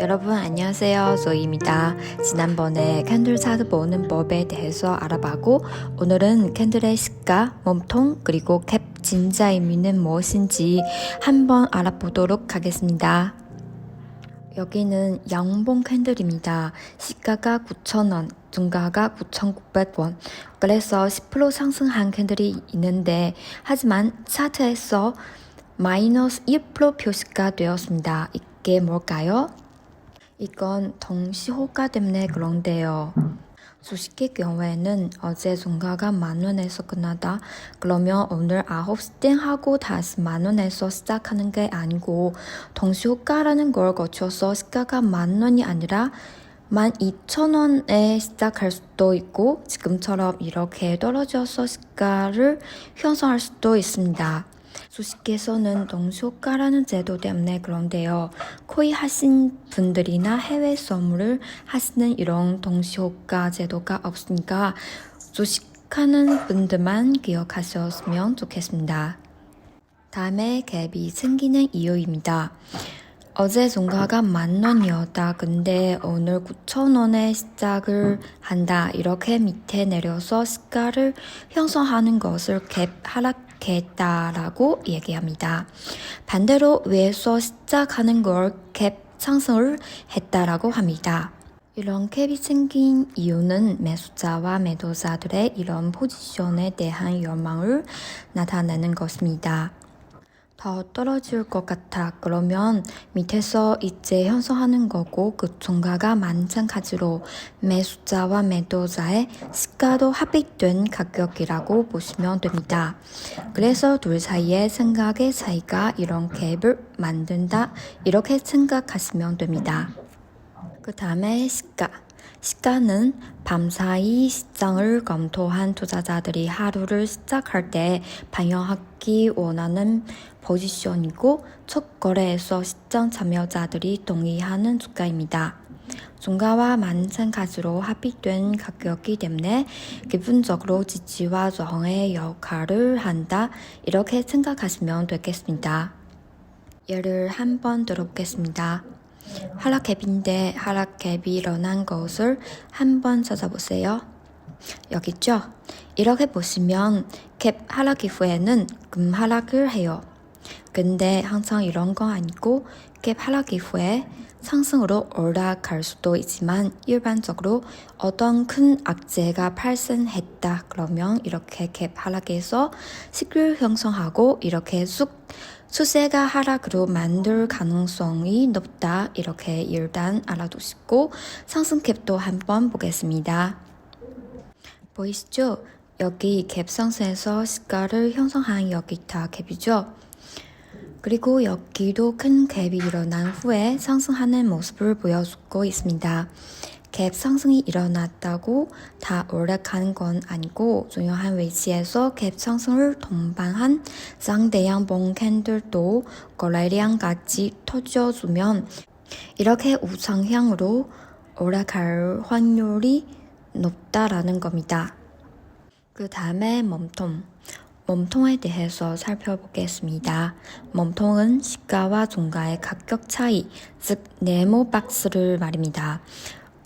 여러분 안녕하세요. 조이입니다. 지난번에 캔들 차트 보는 법에 대해서 알아봤고 오늘은 캔들의 시가, 몸통, 그리고 캡 진짜 의미는 무엇인지 한번 알아보도록 하겠습니다. 여기는 양봉 캔들입니다. 시가가 9,000원, 중가가 9,900원. 그래서 10% 상승한 캔들이 있는데 하지만 차트에서 마이너스 1% 표시가 되었습니다. 이게 뭘까요? 이건 동시호가 때문에 그런데요. 주식의 경우에는 어제 종가가 만원에서 끝나다 그러면 오늘 9시 땡 하고 다시 만원에서 시작하는 게 아니고 동시호가라는 걸 거쳐서 시가가 만원이 아니라 12,000원에 시작할 수도 있고 지금처럼 이렇게 떨어져서 시가를 형성할 수도 있습니다. 주식에서는 동시호가라는 제도 때문에 그런데요. 코이 하신 분들이나 해외 선물을 하시는 이런 동시호가 제도가 없으니까 주식하는 분들만 기억하셨으면 좋겠습니다. 다음에 갭이 생기는 이유입니다. 어제 종가가 10,000원이었다. 근데 오늘 9,000원에 시작을 한다. 이렇게 밑에 내려서 시가를 형성하는 것을 갭 하락했다라고 얘기합니다. 반대로 위에서 시작하는 걸 갭 상승을 했다라고 합니다. 이런 갭이 생긴 이유는 매수자와 매도자들의 이런 포지션에 대한 열망을 나타내는 것입니다. 더 떨어질 것 같아. 그러면 밑에서 이제 형성하는 거고 그 종가가 마찬가지로 매수자와 매도자의 시가도 합의된 가격이라고 보시면 됩니다. 그래서 둘 사이의 생각의 차이가 이런 갭을 만든다. 이렇게 생각하시면 됩니다. 그 다음에 시가. 시가는 밤사이 시장을 검토한 투자자들이 하루를 시작할 때 반영하기 원하는 포지션이고 첫 거래에서 시장 참여자들이 동의하는 주가입니다. 종가와 마찬가지로 합의된 가격이기 때문에 기본적으로 지지와 저항의 역할을 한다. 이렇게 생각하시면 되겠습니다. 예를 한번 들어보겠습니다. 하락갭인데 하락갭이 일어난 것을 한번 찾아보세요. 여기 있죠? 이렇게 보시면 갭 하락 이후에는 하락을 해요. 근데 항상 이런 건 아니고 갭 하락 이후에 상승으로 올라갈 수도 있지만 일반적으로 어떤 큰 악재가 발생했다 그러면 이렇게 갭 하락에서 시글 형성하고 이렇게 추세가 하락으로 만들 가능성이 높다. 이렇게 일단 알아두시고 상승 갭도 한번 보겠습니다. 보이시죠? 여기 갭 상승에서 시가를 형성한 여기 다 갭이죠. 그리고 여기도 큰 갭이 일어난 후에 상승하는 모습을 보여주고 있습니다. 갭 상승이 일어났다고 다 올라가는 건 아니고 중요한 위치에서 갭 상승을 동반한 쌍대양봉 캔들도 거래량 같이 터져주면 이렇게 우상향으로 올라갈 확률이 높다라는 겁니다. 그 다음에 몸통. 몸통에 대해서 살펴보겠습니다. 몸통은 시가와 종가의 가격 차이, 즉 네모 박스를 말입니다.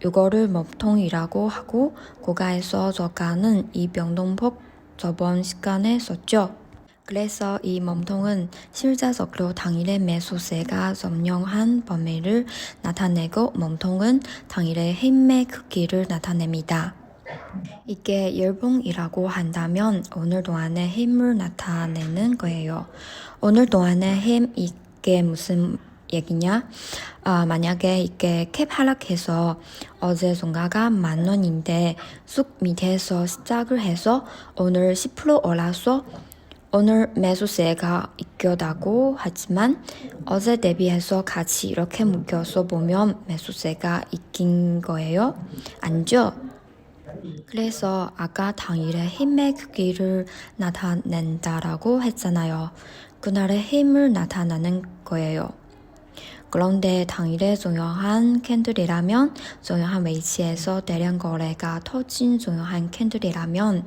이거를 몸통이라고 하고 고가에서 저가는 이 변동폭 저번 시간에 썼죠. 그래서 이 몸통은 실제적으로 당일의 매수세가 점령한 범위를 나타내고 몸통은 당일의 힘의 크기를 나타냅니다. 이게 일봉이라고 한다면 오늘 동안의 힘을 나타내는 거예요. 오늘 동안의 힘 이게 무슨 얘기냐? 만약에 이게 캡 하락해서 어제 종가가 10,000원인데 쑥 밑에서 시작을 해서 오늘 10% 올라서 오늘 매수세가 이겼다고 하지만 어제 대비해서 같이 이렇게 묶여서 보면 매수세가 이긴 거예요? 아니죠? 그래서 아까 당일의 힘의 크기를 나타낸다라고 했잖아요. 그날의 힘을 나타내는 거예요. 그런데 당일에 중요한 캔들이라면 중요한 위치에서 대량 거래가 터진 중요한 캔들이라면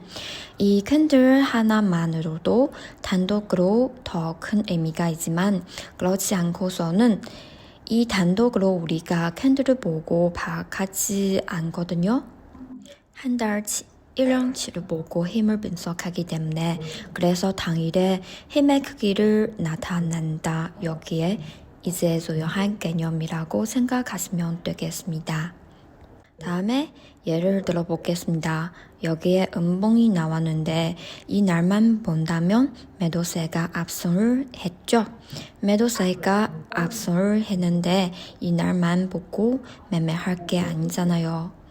이 캔들 하나만으로도 단독으로 더 큰 의미가 있지만 그렇지 않고서는 이 단독으로 우리가 캔들을 보고 가지 않거든요. 한 달치 1년치를 보고 힘을 분석하기 때문에 그래서 당일에 힘의 크기를 나타낸다. 여기에 이제 소요한 개념이라고 생각하시면 되겠습니다. 다음에 예를 들어 보겠습니다. 여기에 음봉이 나왔는데 이 날만 본다면 매도세가 압승을 했죠. 매도세가 압승을 했는데 이 날만 보고 매매할 게 아니잖아요.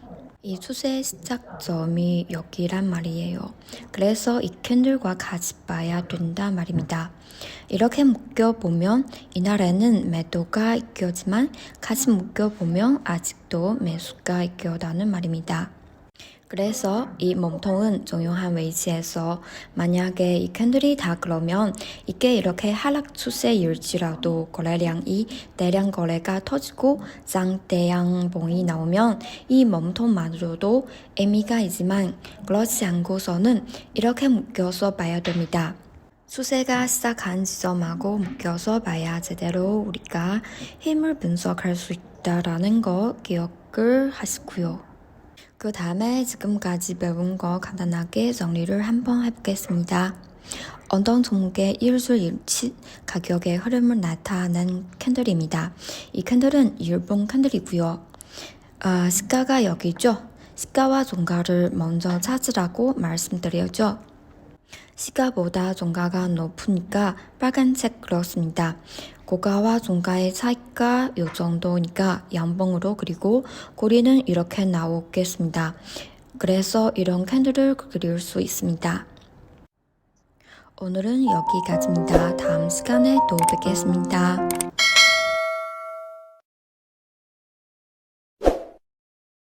이 추세의 시작점이 여기란 말이에요. 그래서 이 캔들과 같이 봐야 된다 말입니다. 이렇게 묶여보면 이날에는 매도가 있겠지만 같이 묶여보면 아직도 매수가 있겠다는 말입니다. 그래서 이 몸통은 중요한 위치에서 만약에 이 캔들이 다 그러면 이게 이렇게 하락 추세일지라도 거래량이 대량 거래가 터지고 쌍대양봉이 나오면 이 몸통만으로도 의미가 있지만 그렇지 않고서는 이렇게 묶여서 봐야 됩니다. 추세가 시작한 지점하고 묶여서 봐야 제대로 우리가 힘을 분석할 수 있다라는 거 기억을 하시고요. 그 다음에 지금까지 배운 거 간단하게 정리를 한번 해보겠습니다. 어떤 종목의 일주일치 가격의 흐름을 나타낸 캔들입니다. 이 캔들은 일본 캔들이고요. 시가가 여기죠. 시가와 종가를 먼저 찾으라고 말씀드렸죠. 시가보다 종가가 높으니까 빨간색 그렇습니다. 고가와 종가의 차이가 이 정도니까 양봉으로 그리고 고리는 이렇게 나오겠습니다. 그래서 이런 캔들을 그릴 수 있습니다. 오늘은 여기까지입니다. 다음 시간에 또 뵙겠습니다.